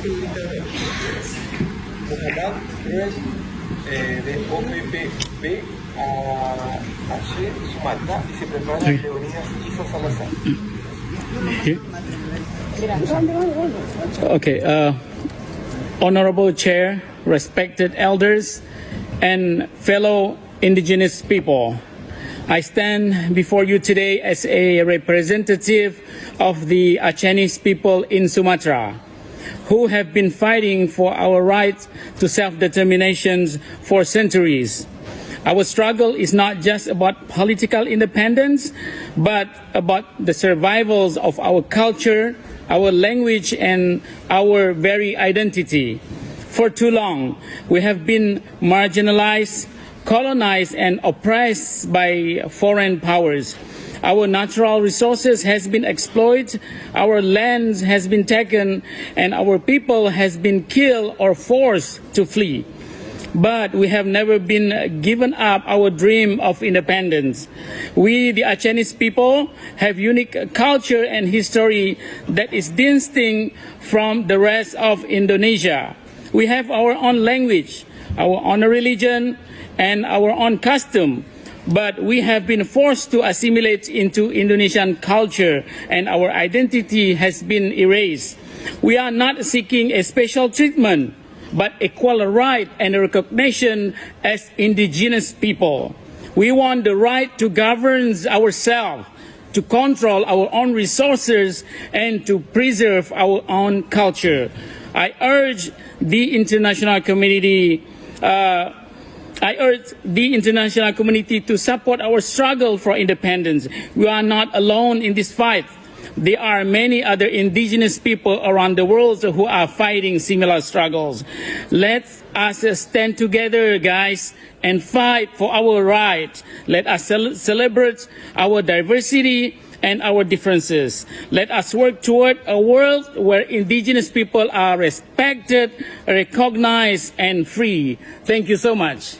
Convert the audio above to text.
Muhammad Krueng de OPPB a Aceh, Sumatra, y se prepara Leonidas Isa Salazar. Okay, Honorable Chair, respected elders, and fellow indigenous people, I stand before you today as a representative of the Achenese people in Sumatra, who have been fighting for our right to self-determination for centuries. Our struggle is not just about political independence, but about the survivals of our culture, our language, and our very identity. For too long, we have been marginalized, colonized, and oppressed by foreign powers. Our natural resources has been exploited, our land has been taken, and our people has been killed or forced to flee. But we have never been given up our dream of independence. We, the Achenese people, have unique culture and history that is distinct from the rest of Indonesia. We have our own language, our own religion, and our own custom. But we have been forced to assimilate into Indonesian culture, and our identity has been erased. We are not seeking a special treatment, but equal right and recognition as indigenous people. We want the right to govern ourselves, to control our own resources, and to preserve our own culture. I urge the international community to support our struggle for independence. We are not alone in this fight. There are many other indigenous people around the world who are fighting similar struggles. Let us stand together, guys, and fight for our rights. Let us celebrate our diversity and our differences. Let us work toward a world where indigenous people are respected, recognized, and free. Thank you so much.